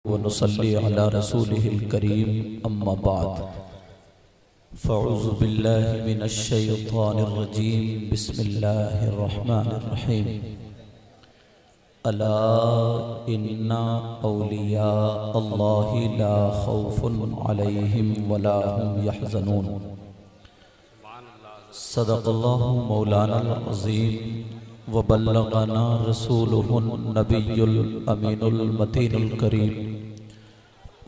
ونصلي على رسوله الكريم أما بعد فأعوذ بالله من الشيطان الرجيم بسم الله الرحمن الرحيم ألا إن أولياء الله لا خوف عليهم ولا هم يحزنون صدق الله مولانا العظيم وبلغنا رسوله النبي الأمين المتين الكريم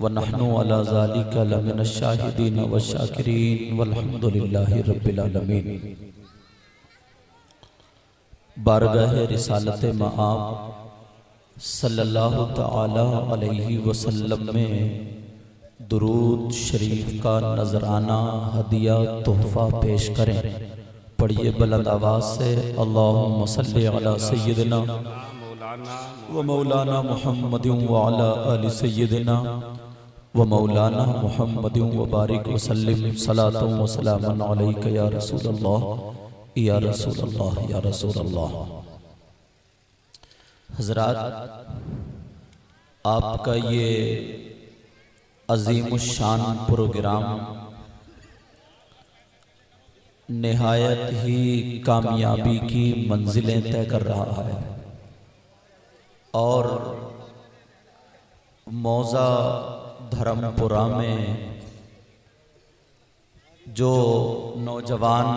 ونحن على ذلك لمن الشاهدين والشاكرين والحمد لله رب العالمين۔ بارگاہ رسالت مآب صلی اللہ تعالی علیہ وسلم میں درود شریف کا نذرانہ ہدیہ تحفہ پیش کریں۔ پڑھیے بلند آواز سے اللہم صلی علی سیدنا و مولانا محمد وعلی آل سیدنا و مولانا محمد وبارک وسلم صلاۃ و سلام علیک یا رسول اللہ یا رسول اللہ یا رسول اللہ۔ حضرات، آپ کا یہ عظیم الشان پروگرام نہایت ہی کامیابی کی منزلیں طے کر رہا ہے اور موضع دھرم پورہ میں جو نوجوان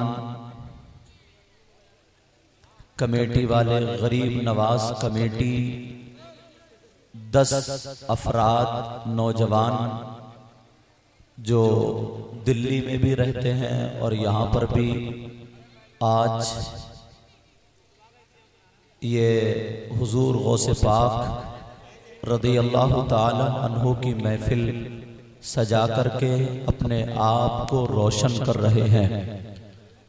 کمیٹی والے غریب نواز کمیٹی 10 افراد نوجوان جو دلی میں بھی رہتے ہیں اور یہاں پر بھی آج یہ حضور غوث پاک رضی اللہ تعالی عنہ کی محفل سجا کر کے اپنے آپ کو روشن کر رہے ہیں۔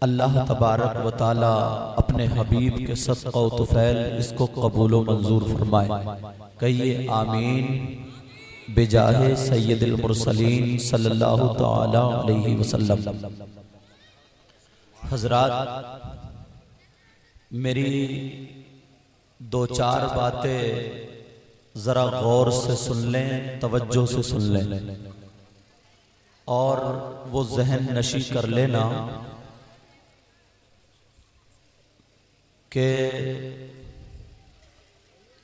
اللہ تبارک و تعالی اپنے حبیب کے صدقہ و طفیل اس کو قبول و منظور فرمائے۔ کہیے آمین بجاہ سید المرسلین صلی اللہ تعالی علیہ وسلم۔ حضرات، میری 2-4 باتیں ذرا غور سے سن لیں، توجہ سے سن لیں اور وہ ذہن نشی کر لینا کہ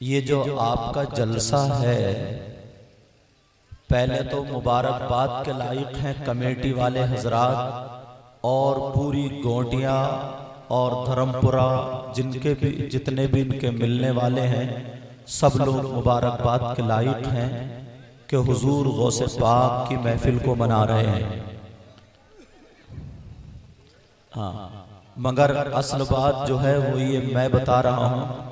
یہ جو آپ کا جلسہ ہے، پہلے تو مبارکباد کے لائق ہیں کمیٹی والے حضرات اور پوری گونڈیاں اور دھرم پورہ جتنے بھی ان کے ملنے والے ہیں، سب لوگ مبارکباد کے لائق ہیں کہ حضور غوث پاک کی محفل کو منا رہے ہیں۔ مگر اصل بات جو ہے وہ یہ میں بتا رہا ہوں،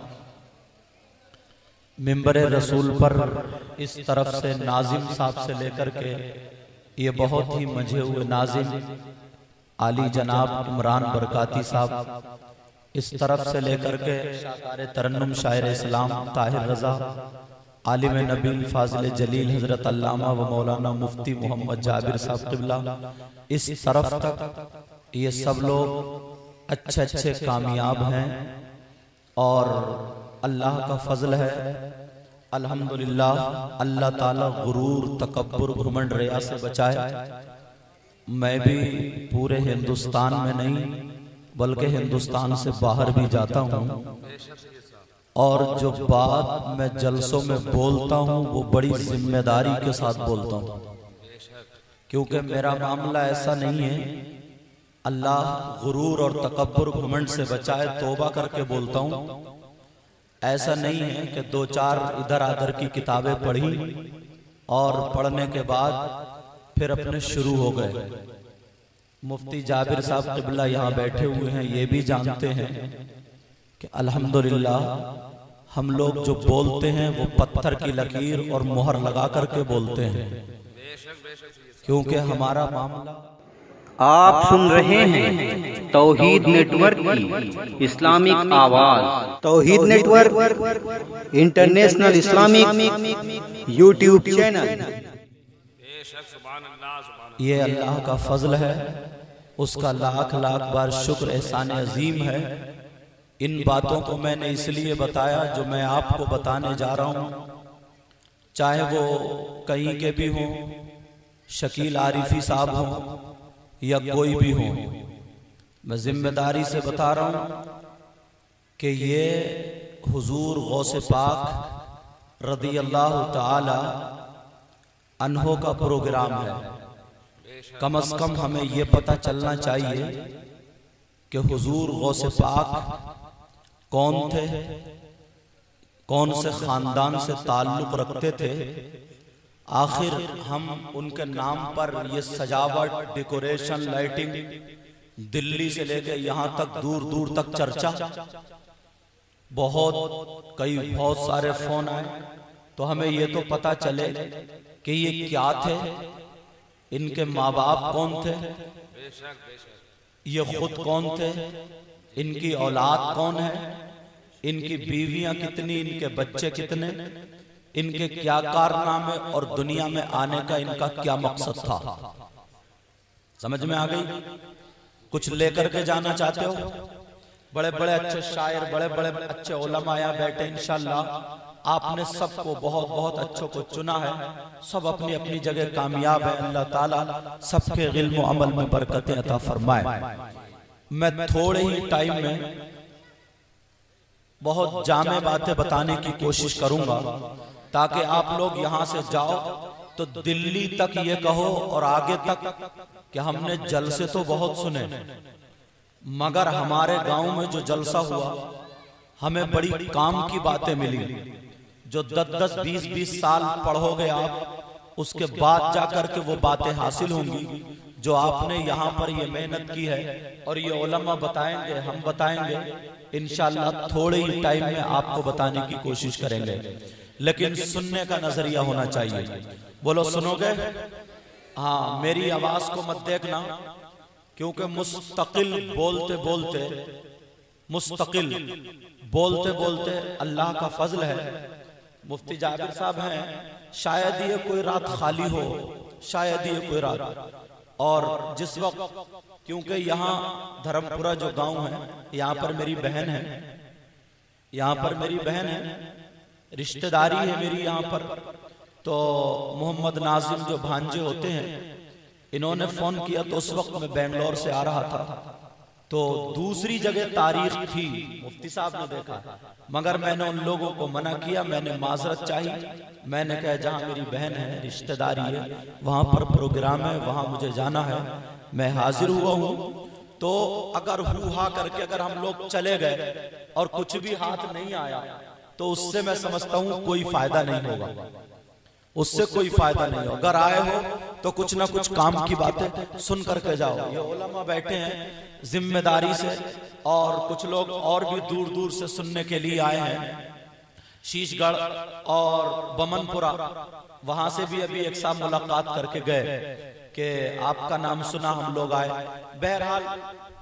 ممبر رسول پر اس طرف سے ناظم صاحب سے لے کر کے یہ بہت ہی منجھے ہوئے ناظم عالی جناب عمران برکاتی صاحب، اس طرف سے لے کر کے شاعر ترنم شاعر اسلام طاہر رضا، عالم نبی فاضل جلیل حضرت علامہ و مولانا مفتی محمد جابر صاحب قبلہ، اس طرف تک یہ سب لوگ اچھے کامیاب ہیں اور اللہ کا فضل ہے الحمدللہ۔ اللہ تعالیٰ غرور، تکبر، گھمنڈ، ریا سے بچائے۔ میں بھی پورے ہندوستان میں نہیں بلکہ ہندوستان سے باہر بھی جاتا ہوں اور جو بات میں جلسوں میں بولتا ہوں وہ بڑی ذمہ داری کے ساتھ بولتا ہوں، کیونکہ میرا معاملہ ایسا نہیں ہے۔ اللہ غرور اور تکبر، گھمنڈ سے بچائے، توبہ کر کے بولتا ہوں۔ ایسا نہیں ہے کہ 2-4 ادھر ادھر کی کتابیں پڑھی اور پڑھنے کے بعد پھر اپنے شروع ہو گئے۔ مفتی جابر صاحب قبلہ یہاں بیٹھے ہوئے ہیں، یہ بھی جانتے ہیں کہ الحمدللہ ہم لوگ جو بولتے ہیں وہ پتھر کی لکیر اور مہر لگا کر کے بولتے ہیں، کیونکہ ہمارا معاملہ۔ آپ سن رہے ہیں توحید نیٹ ورک کی اسلامک آواز۔ Tauheed network international Islamic YouTube channel. یہ اللہ کا فضل ہے، اس کا لاکھ بار شکر احسان عظیم ہے۔ ان باتوں کو میں نے اس لیے بتایا جو میں آپ کو بتانے جا رہا ہوں۔ چاہے وہ کہیں کے بھی ہوں، شکیل عارفی صاحب ہوں یا کوئی بھی ہوں، میں ذمہ داری سے بتا رہا ہوں کہ یہ حضور غوث پاک رضی اللہ تعالی عنہ کا پروگرام ہے۔ کم از کم ہمیں یہ پتہ چلنا چاہیے کہ حضور غوث پاک کون تھے، کون سے خاندان سے تعلق رکھتے تھے۔ آخر ہم ان کے نام پر یہ سجاوٹ، ڈیکوریشن، لائٹنگ، دلی سے لے کے یہاں تک دور دور تک چرچا، بہت سارے فون آئے، تو ہمیں یہ تو پتہ چلے کہ یہ کیا تھے، ان کے ماں باپ کون تھے، یہ خود کون تھے، ان کی اولاد کون ہے، ان کی بیویاں کتنی، ان کے بچے کتنے، ان کے کیا کارنامے اور دنیا میں آنے کا ان کا کیا مقصد تھا۔ سمجھ میں آ گئی؟ کچھ لے کر کے جانا چاہتے ہو؟ بڑے بڑے اچھے شاعر، بڑے بڑے اچھے علماء یہاں بیٹھے، انشاءاللہ آپ نے سب کو بہت بہت اچھوں کو چنا ہے، سب اپنی اپنی جگہ کامیاب ہے۔ اللہ تعالیٰ سب کے علم و عمل میں برکتیں عطا فرمائے۔ میں تھوڑے ہی ٹائم میں بہت جامع باتیں بتانے کی کوشش کروں گا تاکہ آپ لوگ یہاں سے جاؤ تو دلی تک یہ کہو اور آگے تک کہ ہم نے جلسے تو بہت سنے، مگر ہمارے گاؤں میں جو جلسہ ہوا ہمیں بڑی کام کی باتیں ملی، جو 10 20 سال پڑھو گے آپ، اس کے بعد جا کر کے وہ باتیں حاصل ہوں گی جو آپ نے یہاں پر یہ محنت کی ہے، اور یہ علماء بتائیں گے، ہم بتائیں گے، انشاءاللہ تھوڑے ہی ٹائم میں آپ کو بتانے کی کوشش کریں گے، لیکن سننے کا نظریہ ہونا چاہیے۔ بولو سنو گے؟ ہاں، میری آواز کو مت دیکھنا، کیونکہ مستقل بولتے بولتے اللہ کا فضل ہے۔ مفتی جابر صاحب ہیں، شاید یہ کوئی رات خالی ہو، شاید یہ کوئی رات، اور جس وقت، کیونکہ یہاں دھرم پورہ جو گاؤں ہے، یہاں پر میری بہن ہے، رشتہ داری ہے میری یہاں پر، تو محمد ناظم جو بھانجے ہوتے ہیں، انہوں نے فون کیا تو اس وقت میں بنگلور سے آ رہا تھا، تو دوسری جگہ تاریخ تھی، مفتی صاحب نے دیکھا، مگر میں نے ان لوگوں کو منع کیا، میں نے معذرت چاہی، میں نے کہا جہاں میری بہن ہے، رشتہ داری ہے، وہاں پر پروگرام ہے، وہاں مجھے جانا ہے، میں حاضر ہوا ہوں۔ تو اگر ہوا کر کے اگر ہم لوگ چلے گئے اور کچھ بھی ہاتھ نہیں آیا تو اس سے میں سمجھتا ہوں کوئی فائدہ نہیں ہوگا، اس سے کوئی فائدہ نہیں ہوگا۔ اگر آئے ہو تو کچھ نہ کچھ کام کی باتیں سن کر کے جاؤ۔ یہ علماء بیٹھے ہیں ذمہ داری سے، اور کچھ لوگ اور بھی دور دور سے سننے کے لیے آئے ہیں، شیش گڑھ اور بمن پورہ، وہاں سے بھی ابھی ایک ساتھ ملاقات کر کے گئے کہ آپ کا نام سنا، ہم لوگ آئے۔ بہرحال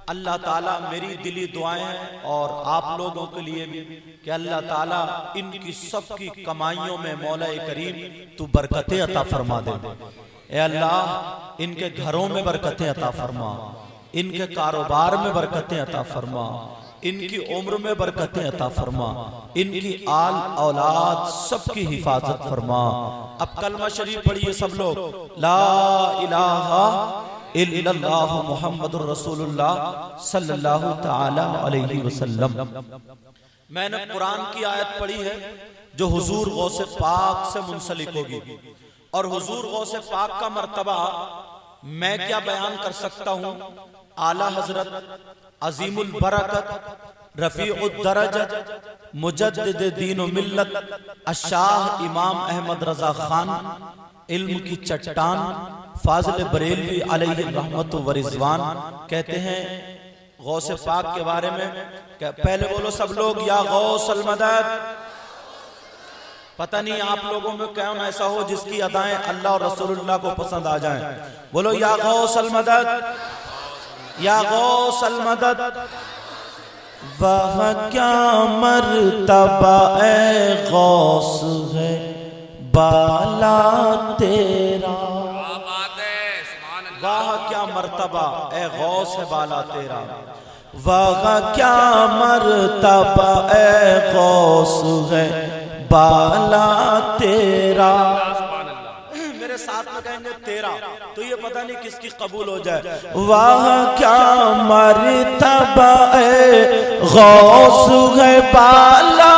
اللہ تعالیٰ، میری دلی دعائیں ہیں اور آپ لوگوں کے لیے بھی کہ اللہ تعالیٰ ان کی سب کی کمائیوں میں مولا کریم تو برکتیں عطا فرما دے۔ اے اللہ ان کے گھروں میں برکتیں عطا فرما، ان کے کاروبار میں برکتیں عطا فرما، ان کی عمر میں برکتیں عطا فرما، ان کی آل اولاد سب کی حفاظت فرما۔ اب کلمہ شریف پڑھیے سب لوگ، لا الہ الا اللہ محمد الرسول اللہ صلی اللہ تعالی علیہ وسلم۔ میں نے قرآن کی آیت پڑھی ہے جو حضور غوث پاک سے منسلک ہوگی، اور حضور غوث پاک کا مرتبہ میں کیا بیان کر سکتا ہوں۔ اعلیٰ حضرت عظیم البرکت رفیع الدرجت مجدد دین و ملت الشاہ امام احمد رضا خان، علم کی چٹان، فاضل بریلوی علیہ الرحمت و رضوان، کہتے ہیں غوث پاک کے بارے میں کہ پہلے بولو سب لوگ، یا غوث المدد۔ پتہ نہیں آپ لوگوں میں کون ایسا ہو جس کی ادائیں اللہ اور رسول اللہ کو پسند آ جائیں، بولو یا غوث المدد، یا غوث المدد۔ وہ کیا مرتبہ اے غوث ہے بالا تیرا، واہ کیا مرتبہ اے غوث ہے بالا تیرا، واہ کیا مرتبہ اے غوث ہے بالا تیرا. میرے ساتھ میں کہیں گے تیرا تو یہ پتہ نہیں کس کی قبول ہو جائے. واہ کیا مرتبہ اے غوث ہے بالا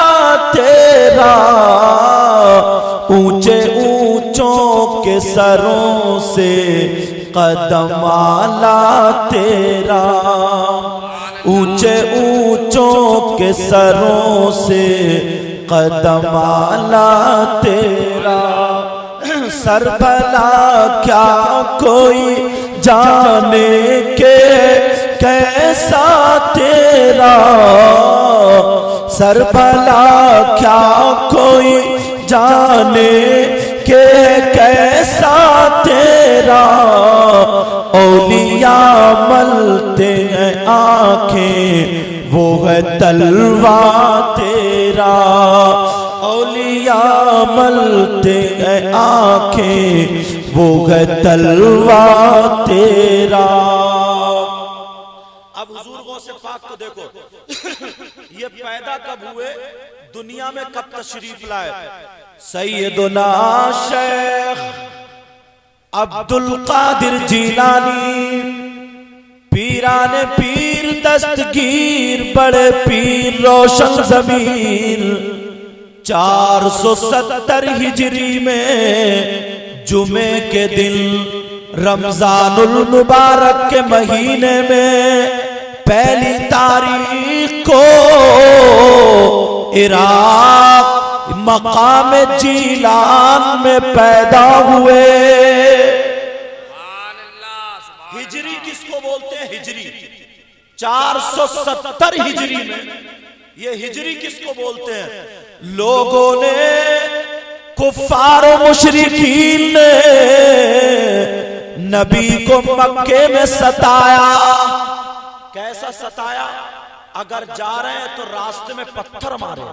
تیرا, اونچے اونچوں کے سروں سے قدم آلا تیرا, اونچے اونچوں کے سروں سے قدم آلا تیرا. سر بھلا کیا کوئی جانے کے کیسا تیرا, سر بھلا کیا کوئی جانے کہ کیسا تیرا. اولیاء ملتے ہیں آنکھیں وہ ہے تلوا تیرا, اولیاء ملتے ہیں آنکھیں وہ ہے تلوا تیرا. اب حضور غوث پاک کو دیکھو, یہ پیدا کب ہوئے, دنیا میں کب تشریف لائے. سیدنا شیخ عبد القادر جیلانی پیران پیر دستگیر بڑے پیر روشن ضمیر 470 ہجری میں جمعے کے دن رمضان المبارک کے مہینے میں پہلی تاریخ کو عراق مقام جیلان میں پیدا ہوئے. ہجری کس کو بولتے ہیں, ہجری 470 ہجری میں, یہ ہجری کس کو بولتے ہیں. لوگوں نے کفار و مشرکین نے نبی کو مکے میں ستایا. کیسا ستایا, اگر جا رہے ہیں تو راستے میں پتھر مارے,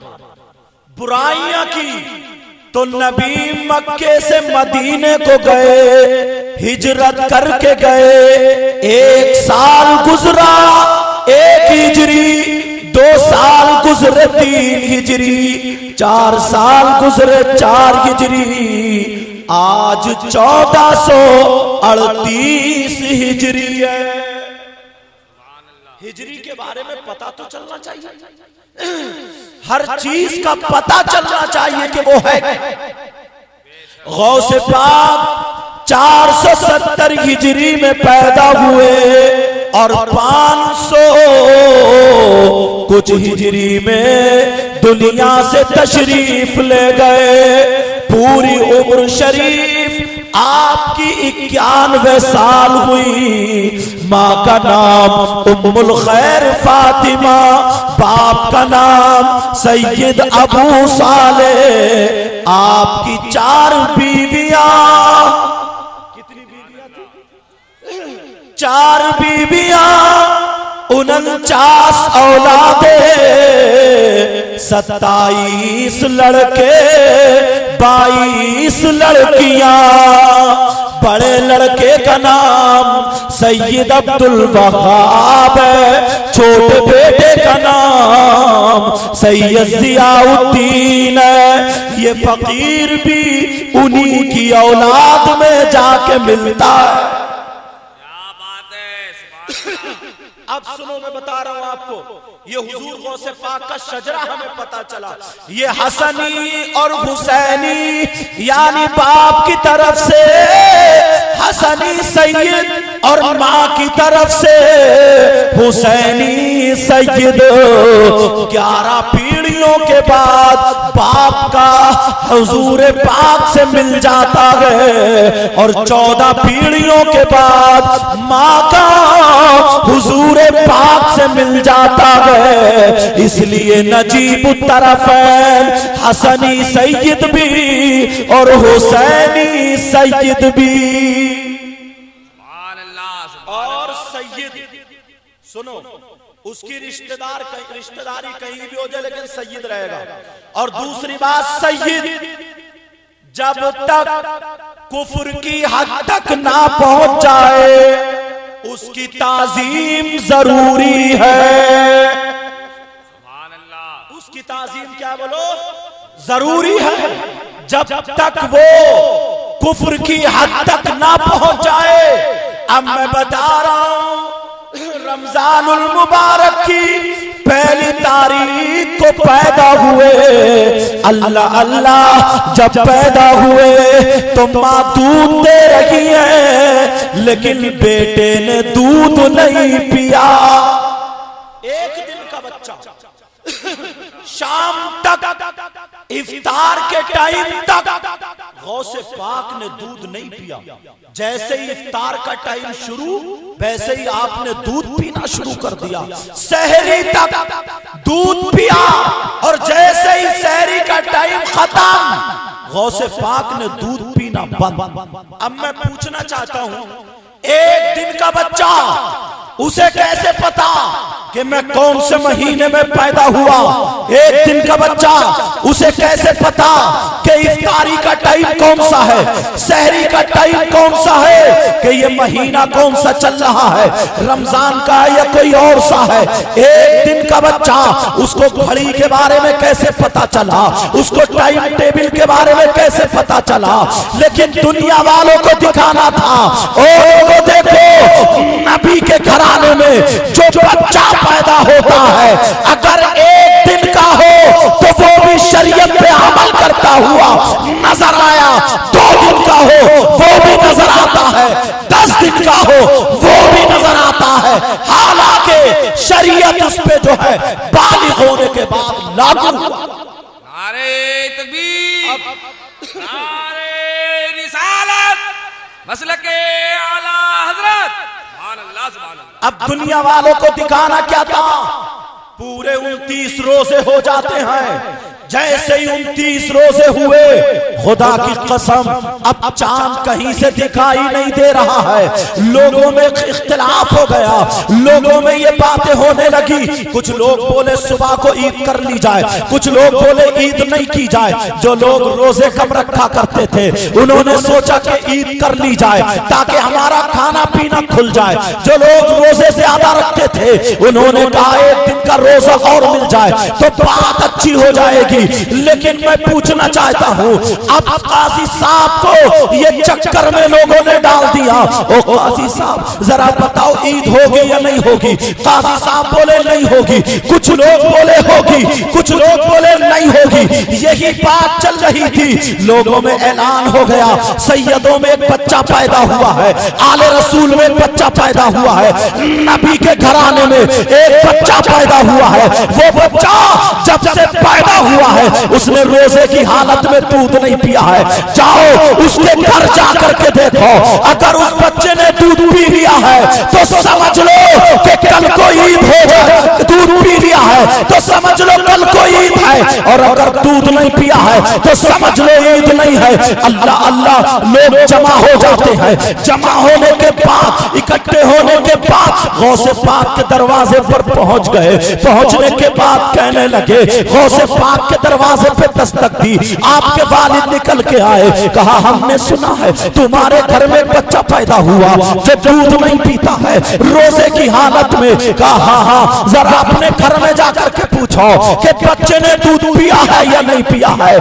برائیاں کی. تو نبی مکے سے مدینے کو گئے, ہجرت کر کے گئے. 1 سال گزرا, 1 ہجری, 2 سال گزرے 3 ہجری, 4 سال گزرے 4 ہجری, آج 1438 ہجری ہے. ہجری کے بارے میں پتا تو چلنا چاہیے, ہر چیز کا پتا چلنا چاہیے کہ وہ ہے. غوث پاک 470 ہجری میں پیدا ہوئے اور 500 کچھ ہجری میں دنیا سے تشریف لے گئے. پوری عمر شریف آپ کی 91 سال ہوئی. ماں کا نام ام الخیر فاطمہ, باپ کا نام سید ابو صالح. آپ کی 4 بیویاں, کتنی بیویاں تھی, 4 بیویاں, 49 اولادیں, 27 لڑکے, 22 لڑکیاں. بڑے لڑکے کا نام سید عبد الوہاب ہے, چھوٹے بیٹے کا نام سید ضیاء الدین ہے. یہ فقیر بھی انہی کی اولاد میں جا کے ملتا ہے. کیا بات ہے. اب سنو, میں بتا رہا ہوں آپ کو, یہ حضور غوث پاک کا شجرہ ہمیں پتا چلا. یہ حسنی اور حسینی یعنی باپ کی طرف سے حسنی سید اور ماں کی طرف سے حسینی سید. 11 پیڑھیوں کے بعد باپ کا حضور پاک سے مل جاتا ہے اور 14 پیڑھیوں کے بعد ماں کا حضور پاک سے مل جاتا ہے. اس لیے نجیب الطرفین حسنی سید بھی اور حسینی سید بھی. اور سید سنو, اس کی رشتہ داری کہیں بھی ہو جائے لیکن سید رہے گا. اور دوسری بات, سید جب تک کفر کی حد تک نہ پہنچ جائے اس کی تعظیم ضروری ہے. اس کی تعظیم کیا بولو, ضروری ہے جب تک وہ کفر کی حد تک نہ پہنچ جائے. اب میں بتا رہا ہوں رمضان المبارک کی پہلی تاریخ کو پیدا ہوئے. اللہ اللہ جب پیدا ہوئے تو ماں دودھ دے رہی ہے لیکن بیٹے نے دودھ نہیں پیا. ایک دن کا بچہ شام تک افطار کے ٹائم تک غوث پاک نے دودھ نہیں پیا. جیسے ہی افطار کا ٹائم شروع ویسے ہی آپ نے دودھ پینا شروع کر دیا. سحری تک دودھ پیا اور جیسے ہی سحری کا ٹائم ختم غوث پاک نے دودھ پینا بند. اب میں پوچھنا چاہتا ہوں ایک دن کا بچہ اسے کیسے پتا کہ میں کون سے مہینے میں پیدا ہوا؟ ایک دن کا بچہ اسے کیسے پتا کہ افطاری کا ٹائم کون سا ہے، سحری کا ٹائم کون سا ہے، کہ یہ مہینہ کون سا چل رہا ہے، رمضان کا یا کوئی اور سا ہے؟ ایک دن کا بچہ اس کو گھڑی کے بارے میں کیسے پتا چلا، اس کو ٹائم ٹیبل کے بارے میں کیسے پتا چلا؟ لیکن دنیا والوں کو دکھانا تھا اور دیکھو نبی کے گھرانے میں جو بچہ پیدا ہوتا ہے اگر ایک دن کا ہو تو وہ بھی شریعت پہ عمل کرتا ہوا نظر آیا، 2 دن کا ہو وہ بھی نظر آتا ہے، 10 دن کا ہو وہ بھی نظر آتا ہے، حالانکہ شریعت اس پہ جو ہے بالغ ہونے کے بعد لاگو ہوا. نعرہ تکبیر، نعرہ رسالت، مسلک اعلی حضرت، سبحان اللہ سبحان اللہ. اب دنیا والوں کو دکھانا کیا تھا؟ پورے 29 روزے ہو جاتے ہیں. جیسے ہی 29 روزے ہوئے خدا کی قسم اب چاند کہیں سے دکھائی نہیں دے رہا ہے. لوگوں میں اختلاف ہو گیا، لوگوں میں یہ باتیں ہونے لگی. کچھ لوگ بولے صبح کو عید کر لی جائے، کچھ لوگ بولے عید نہیں کی جائے. جو لوگ روزے کم رکھا کرتے تھے انہوں نے سوچا کہ عید کر لی جائے تاکہ ہمارا کھانا پینا کھل جائے. جو لوگ روزے زیادہ رکھتے تھے انہوں نے کہا ایک دن کا روزہ اور مل جائے تو بات اچھی ہو جائے گی. لیکن میں پوچھنا چاہتا ہوں اب قاضی صاحب کو یہ چکر میں لوگوں نے ڈال دیا. او قاضی صاحب ذرا بتاؤ عید ہوگی یا نہیں ہوگی؟ قاضی صاحب بولے نہیں ہوگی، کچھ لوگ بولے ہوگی، کچھ لوگ بولے نہیں ہوگی. یہی بات چل رہی تھی. لوگوں میں اعلان ہو گیا سیدوں میں ایک بچہ پیدا ہوا ہے، آل رسول میں ایک بچہ پیدا ہوا ہے، نبی کے گھرانے میں ایک بچہ پیدا ہوا ہے. وہ بچہ جب سے پیدا ہوا ہے اس نے روزے کی حالت میں دودھ نہیں پیا ہے. جاؤ اس کے گھر جا کر کے دیکھو، اگر اس بچے نے دودھ پی لیا ہے تو سمجھ لو کہ کل کو عید ہو جائے. دودھ پی لیا ہے تو سمجھ لو کل کو عید ہے، اور اگر دودھ نہیں پیا ہے تو سمجھ لو عید نہیں ہے. اللہ اللہ لوگ جمع ہو جاتے ہیں. جمع ہونے کے بعد اکٹھے ہونے کے بعد غوث پاک کے دروازے پر پہنچ گئے. پہنچنے کے بعد کہنے لگے، غوث پاک کے دروازے پہ دستک دی. آپ کے والد نکل کے آئے، کہا ہم نے سنا ہے تمہارے گھر میں بچہ پیدا ہوا جو دودھ نہیں پیتا ہے روزے کی حالت میں. کہا ہاں ہاں ذرا اپنے گھر میں جا کر کے پوچھو کہ بچے نے دودھ پیا ہے یا نہیں پیا ہے.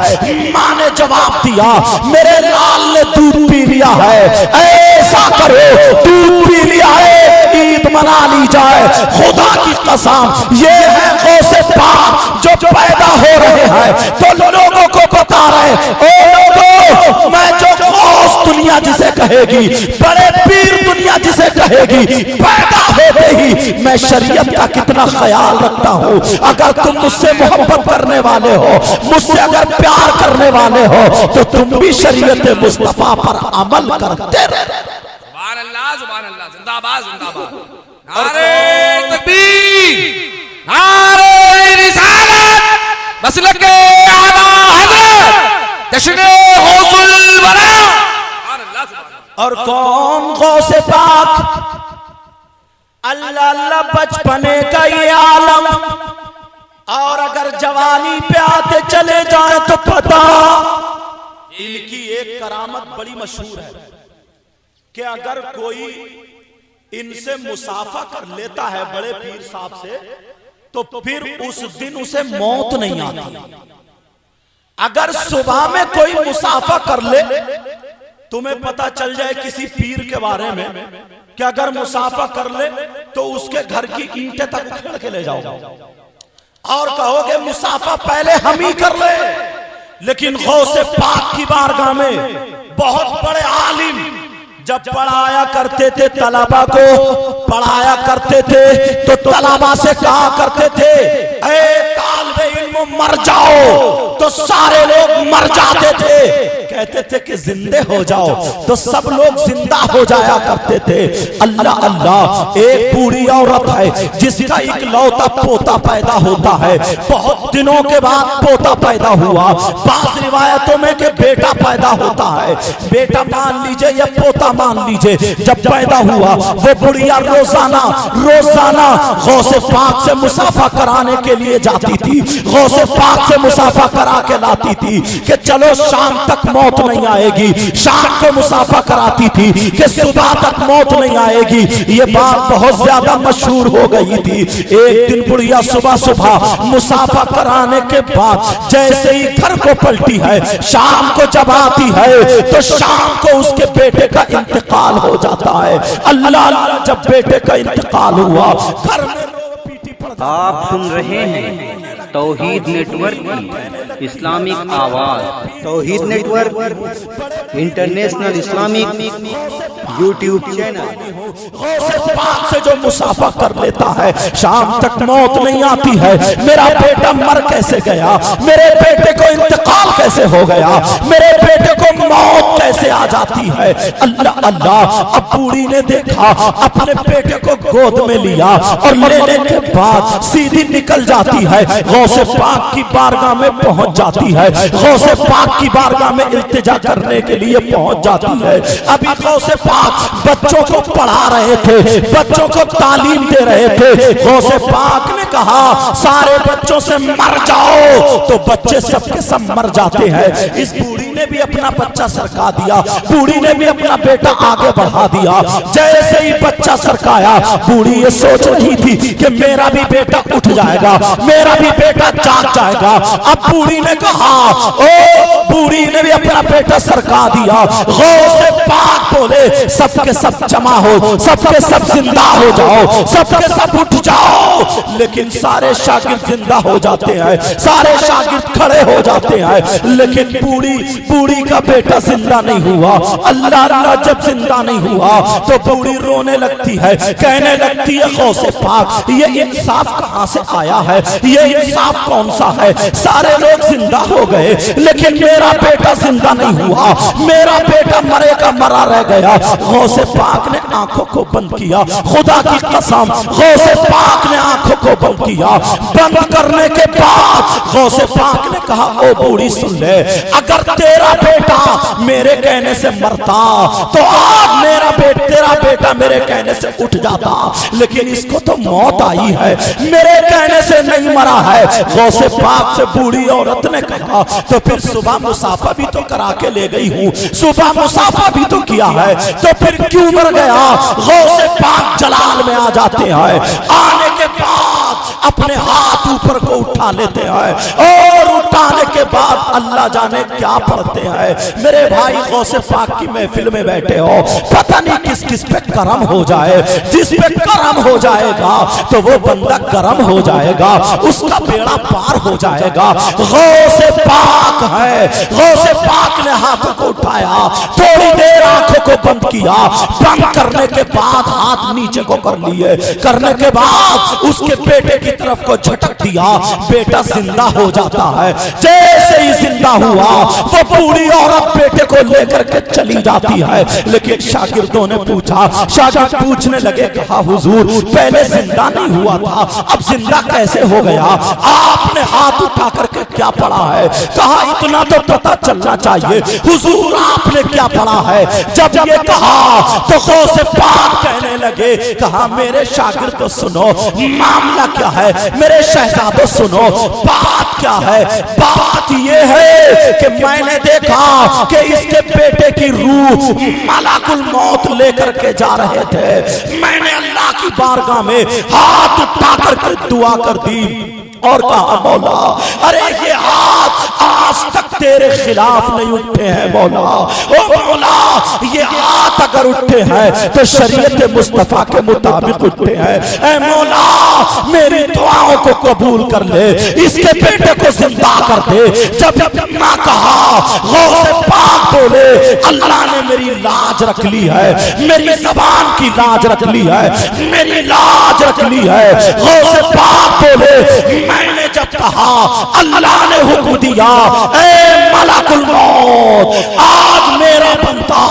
ماں نے جواب دیا میرے لال نے دودھ پی لیا ہے. ایسا کرو دودھ پی لیا ہے عید منا لی جائے. خدا کی قسم یہ ہے غوث پاک جو پیدا ہو رہے ہیں تو لوگوں کو بتا رہے اے لوگوں میں جو غوث دنیا جسے کہے گی، بڑے پیر دنیا جسے کہے گی، پیدا ہوتے ہی میں شریعت کا کتنا خیال رکھتا ہوں. اگر تم مجھ سے محبت کرنے والے ہو، مجھ سے اگر پیار کرنے والے ہو تو تم بھی شریعت مصطفیٰ پر عمل کرتے رہے. سبحان اللہ سبحان اللہ، زندہ باد زندہ باد. نعرہ تکبیر، نعرہ رسالت، مسلک اعلی حضرت، جشن غوث الورا. سبحان اللہ سبحان اللہ. اور کون غوث پاک؟ اللہ اللہ بچپنے کا یہ عالم، اور اگر جوانی پہ آتے چلے جائیں تو پتا ان کی ایک کرامت بڑی مشہور ہے کہ اگر کوئی ان سے مصافحہ کر لیتا ہے بڑے پیر صاحب سے تو پھر اس دن اسے موت نہیں آتی. اگر صبح میں کوئی مسافہ کر لے، تمہیں پتا چل جائے کسی پیر کے بارے میں کہ اگر مسافہ کر لے تو اس کے گھر کی اینٹیں تک اکھیڑ کے لے جاؤ اور کہو کہ مسافہ پہلے ہم ہی کر لے. لیکن غوث پاک کی بارگاہ میں بہت بڑے عالم جب پڑھایا کرتے تھے، طلبہ کو پڑھایا کرتے تھے تو طلبہ سے کہا کرتے تھے اے طالب علم مر جاؤ، تو سارے لوگ مر جاتے تھے. کہتے تھے کہ زندے ہو جاؤ تو سب لوگ زندہ ہو جایا کرتے تھے. اللہ اللہ، ایک بوڑھی عورت ہے جس کا اکلوتا پوتا پیدا ہوتا ہے، بہت دنوں کے بعد پوتا پیدا ہوا. بعض روایتوں میں کہ بیٹا پیدا ہوتا ہے، بیٹا مان لیجئے یا پوتا مان لیجئے. جب پیدا ہوا وہ بڑھیا روزانہ غوث پاک سے مسافہ کرانے کے لیے جاتی تھی، غوث پاک سے مسافہ کرا کے لاتی تھی کہ چلو شام تک موت نہیں آئے گی. شام کو مسافہ کراتی تھی کہ صبح تک موت نہیں آئے گی. یہ بات بہت زیادہ مشہور ہو گئی تھی. ایک دن بڑھیا صبح مسافہ کرانے کے بعد جیسے ہی گھر کو پلٹی ہے، شام کو جب آتی ہے تو شام کو اس کے بیٹے کا انتقال ہو جاتا ہے. اللہ اللہ، جب بیٹے کا انتقال ہوا گھر میں پیٹی پڑ جاتا. آپ سن رہے ہیں توحید نیٹ ورک کی اسلامک آواز. Tauheed network international Islamic YouTube channel. Ghaus Pak سے جو مسافہ کر لیتا ہے شام تک موت نہیں آتی ہے. میرا بیٹا مر کیسے گیا، میرے بیٹے کو انتقال کیسے ہو گیا، میرے بیٹے کو موت کیسے آ جاتی ہے. اللہ اللہ، اب بوڑھی نے دیکھا، اپنے بیٹے کو گود میں لیا اور لینے کے بعد سیدھی نکل جاتی ہے، غوث پاک کی بارگاہ میں پہنچ جاتی ہے، غوث پاک کی بارگاہ میں التجا کرنے کے لیے پہنچ جاتی ہے. ابھی غوث پاک بچوں کو پڑھا رہے تھے، بچوں کو تعلیم دے رہے تھے. غوث پاک نے کہا سارے بچوں سے مر جاؤ، تو بچے سب کے سب مر جاتے ہیں. اس بوڑھی نے بھی اپنا بچہ سرکا دیا، بوڑھی نے بھی اپنا بیٹا آگے بڑھا دیا. جیسے ہی بچہ سرکایا، بوڑھی یہ سوچ رہی تھی کہ میرا بھی بیٹا اٹھ جائے گا، میرا بھی بیٹا جاگ جائے گا. اب بوڑھی نے کہا، بوڑھی نے بھی اپنا بیٹا سرکا دیا. غوث پاک بولے سب کے سب جمع ہو، سب کے سب زندہ ہو جاؤ، سب کے سب اٹھ جاؤ. لیکن سارے شاگرد زندہ ہو جاتے ہیں، سارے شاگرد کھڑے ہو جاتے ہیں، لیکن بوڑھی کا بیٹا زندہ نہیں ہوا. اللہ اللہ، جب زندہ نہیں ہوا تو بوڑھی رونے لگتی ہے، کہنے لگتی ہے غوث پاک یہ انصاف کہاں سے آیا ہے، یہ انصاف کون سا ہے. سارے لوگ زندہ ہو گئے لیکن میرا بیٹا زندہ نہیں ہوا، میرا بیٹا مرے کا مرا رہ گیا. غوث پاک نے آنکھوں کو بند کیا، خدا کی قسم غوث پاک نے آنکھوں کو بند کیا. بند کرنے کے بعد غوث پاک نے کہا او بوڑھی سن لے، اگر تیرا بیٹا میرے کہنے سے مرتا تو آج تیرا بیٹا میرے کہنے سے اٹھ جاتا، لیکن اس کو تو موت آئی ہے، میرے کہنے سے نہیں مرا ہے. غوث پاک سے بوڑھی عورت نے کہا تو پھر صبح مسافہ بھی تو کرا کے لے گئی ہوں، صبح مسافہ بھی تو کیا ہے، تو پھر کیوں مر گیا. غوث پاک جلال میں آ جاتے ہیں، آنے کے بعد اپنے ہاتھ اوپر کو اٹھا لیتے ہیں اور اٹھانے کے بعد اللہ جانے کیا پڑھتے ہیں. میرے بھائی غوث پاک کی محفل میں بیٹھے ہو، پتہ نہیں کس کس پہ کرم ہو جائے. جس پہ کرم ہو جائے گا تو وہ بندہ کرم ہو جائے گا، اس کا بیڑا پار ہو جائے گا. غوث پاک ہے، غوث پاک نے ہاتھوں کو اٹھایا، تھوڑی دیر آنکھوں کو بند کیا، بند کرنے کے بعد ہاتھ نیچے کو کر لیے، کرنے کے بعد اس کے بیٹے کی طرف کو جھٹک دیا. بیٹا زندہ ہو جاتا ہے. جیسے ہی زندہ ہوا وہ بوڑھی عورت بیٹے کو لے کر کے چلی جاتی ہے. لیکن شاگردوں نے پوچھا، شاگرد پوچھنے لگے، کہا حضور پہلے زندہ نہیں ہوا تھا، اب زندہ کیسے ہو گیا؟ آپ نے ہاتھ اٹھا کر کے کیا پڑھا ہے؟ کہا اتنا تو پتہ چلنا چاہیے حضور آپ نے کیا پڑھا ہے. جب یہ کہا تو غوث پاک کہنے لگے، کہا میرے شاگرد تو سنو معاملہ کیا ہے، میرے شہزادوں سنو بات کیا ہے. بات یہ ہے کہ میں نے دیکھا کہ اس کے بیٹے کی روح ملک الموت لے کر کے جا رہے تھے. میں نے اللہ کی بارگاہ میں ہاتھ اٹھا کر کے دعا کر دی اور کہا مولا ارے یہ ہاتھ آج تک تیرے خلاف نہیں اٹھے ہیں مولا. او مولا یہ ہاتھ اگر اٹھے ہیں تو شریعت مصطفیٰ کے مطابق اٹھے ہیں. اے مولا میری دعاؤں کو قبول کر لے, اس کے بیٹے کو زندہ کر دے. جب نہ کہا غوث پاک بولے اللہ نے میری لاج رکھ لی ہے, میری زبان کی لاج رکھ لی ہے, میری لاج رکھ لی ہے. غوث پاک بولے میں نے جب کہا اللہ نے حکم دیا, اے ملک الموت آج میرا بندہ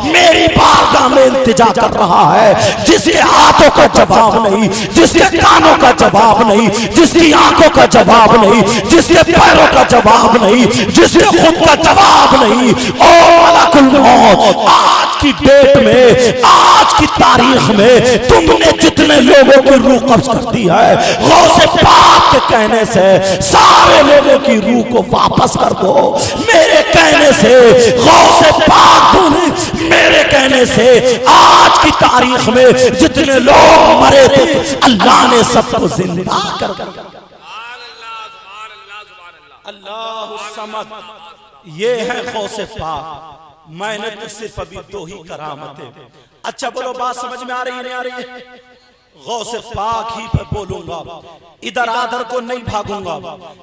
میری بارگاہ میں التجا کر رہا ہے, جس کے ہاتھوں کا جواب نہیں, جس کے کانوں کا جواب نہیں, جس کی آنکھوں کا جواب نہیں, جس کے پیروں کا جواب نہیں, جس کے خود کا جواب نہیں. او ملک الموت آج کی ڈیٹ میں, آج کی تاریخ میں تم نے جتنے لوگوں کی روح قبض کر دی ہے, غوث پاک کے کہنے سے سارے لوگوں کی روح کو واپس کر دو. میرے کہنے سے غوث پاک بولے, میرے کہنے سے آج کی تاریخ میں جتنے لوگ مرے تھے اللہ نے سب کو زندہ کر دیا. اللہ الصمد, یہ ہے غوث پاک. میں نے تو صرف ابھی 2 ہی کرامتیں. اچھا بولو بات سمجھ میں آ رہی ہے نہیں آ رہی ہے؟ غوث پاک ہی پہ بولوں گا, ادھر آدھر کو نہیں بھاگوں گا,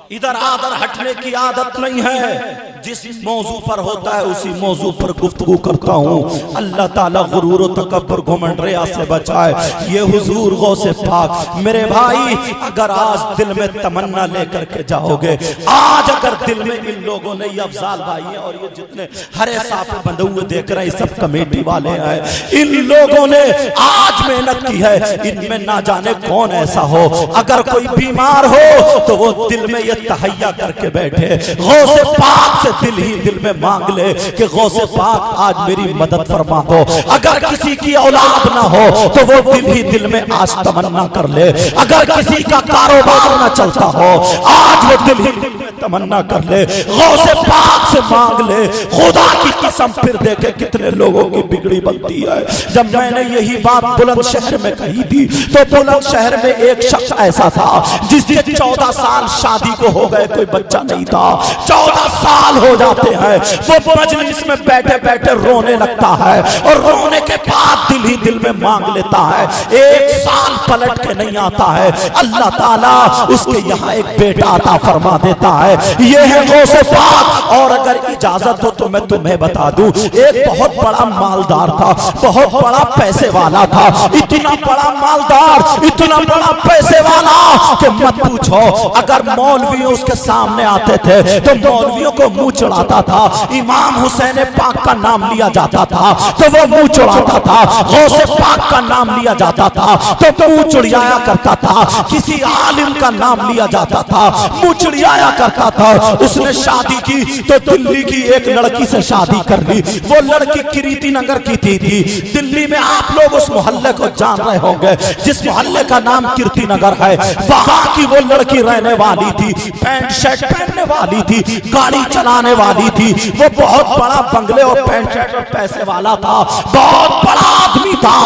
ادھر آدھر ہٹنے کی عادت نہیں ہے. جس موضوع پر ہوتا ہے اسی موضوع پر گفتگو کرتا ہوں. اللہ تعالیٰ غرور و تکبر گھمنڈ ریا سے بچائے. یہ حضور غوث پاک میرے بھائی اگر آج دل میں تمنا لے کر کے جاؤ گے, آج اگر دل میں ان لوگوں نے, یہ افضال بھائی ہیں اور یہ جتنے ہرے صافے بندے ہوئے دیکھ رہے ہیں سب کمیٹی والے ہیں, ان لوگوں نے آج محنت کی ہے. ان میں نہ جانے کون ایسا ہو اگر کوئی بیمار ہو تو وہ دل میں یہ تہیا کر کے بیٹھے, غوث پاک سے دل ہی دل میں مانگ لے کہ غوث پاک آج میری مدد فرما دو. اگر کسی کی اولاد نہ ہو تو وہ دل ہی دل میں آج تمنا کر لے. اگر کسی کا کاروبار نہ چلتا ہو آج وہ دل ہی دل میں تمنا کر لے, غوث پاک سے مانگ لے. خدا کی قسم پھر دیکھے کتنے لوگوں کی بگڑی بنتی ہے. جب میں نے یہی بات بلند شہر میں کہی تھی تو بلند شہر میں ایک شخص ایسا تھا جس کے 14 سال شادی کو ہو گئے, کوئی بچہ نہیں تھا. 14 سال ہو جاتے ہیں, وہ مجلس میں بیٹھے بیٹھے رونے لگتا ہے اور رونے کے بعد دل ہی دل میں مانگ لیتا ہے. 1 سال پلٹ کے نہیں آتا ہے, اللہ تعالیٰ اس کے یہاں ایک بیٹا عطا فرما دیتا ہے. یہ ہے غوث پاک. اور اگر اجازت ہو تو میں تمہیں بتا دوں, ایک بہت بڑا مالدار تھا, بہت بڑا پیسے والا تھا, اتنا بڑا مالدار, اتنا بڑا پیسے والا کہ مت پوچھو. اگر مولویوں اس کے سامنے آتے تھے تو مولویوں کو منہ چڑھاتا تھا. امام حسین پاک کا نام لیا جاتا تھا تو وہ منہ چڑھاتا تھا, غوث پاک کا نام لیا جاتا تھا تو منہ چڑھایا کرتا تھا, کسی عالم کا نام لیا جاتا تھا منہ چڑھایا کرتا تھا. اس نے شادی کی تو دلی کی ایک لڑکی سے شادی کر لی. وہ لڑکی کریتی نگر کی تھی. دلی میں آپ لوگ اس محلے کو جان رہے ہوں گے جس محلے کا نام کیرتی نگر ہے. وہاں کی وہ لڑکی رہنے والی تھی, پینٹ شرٹ پہننے والی تھی, گاڑی چلانے والی تھی. وہ بہت بڑا بنگلے اور پینٹ شرٹ اور پیسے والا تھا, بہت بڑا آدمی تھا,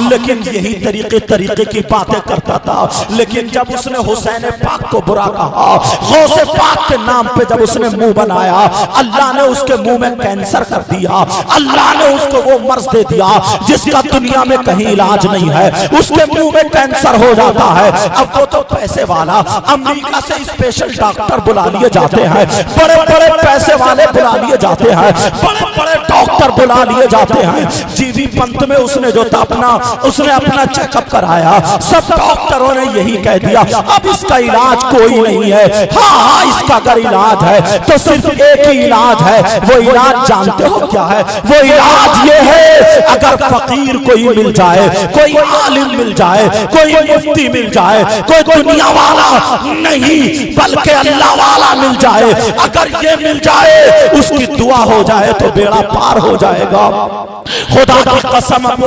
لیکن یہی طریقے کی باتیں کرتا تھا. لیکن جب اس نے حسین پاک کو برا کہا, غوث پاک کے نام پہ جب اس نے منہ بنایا, اللہ نے اس کے منہ میں کینسر کر دیا. اللہ نے اس کو وہ مرض دے دیا جس کا دنیا میں کہیں علاج نہیں ہے. اس کے منہ میں کینسر ہو جاتا ہے. اب وہ تو پیسے والا, امریکہ سے اسپیشل ڈاکٹر بلا لیے جاتے ہیں, بڑے بڑے پیسے والے بلا لیے جاتے ہیں, بڑے بڑے ڈاکٹر بلا لیے جاتے ہیں. جی وی پنت میں اس نے جو تھا اس نے اپنا چیک اپ کرایا, سب ڈاکٹروں نے یہی کہہ دیا اب اس کا علاج کوئی نہیں ہے. ہاں اس کا اگر علاج ہے تو صرف ایک ہی علاج ہے. وہ علاج جانتے ہو کیا ہے؟ وہ علاج یہ ہے اگر فقیر کوئی مل جائے, کوئی عالم مل جائے, کوئی مفتی مل جائے, کوئی دنیا والا نہیں بلکہ اللہ والا مل جائے, اگر یہ مل جائے اس کی دعا ہو جائے تو بیڑا پار ہو جائے گا. خدا کی قسم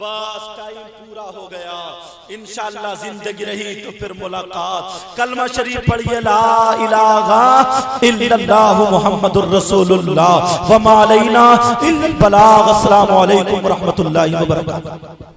بس ٹائم پورا ہو گیا، انشاءاللہ زندگی رہی تو پھر ملاقات۔ کلمہ شریف پڑھیے، لا الہ الا اللہ محمد الرسول اللہ وما علینا الا البلاغ۔ السلام علیکم ورحمۃ اللہ وبرکاتہ۔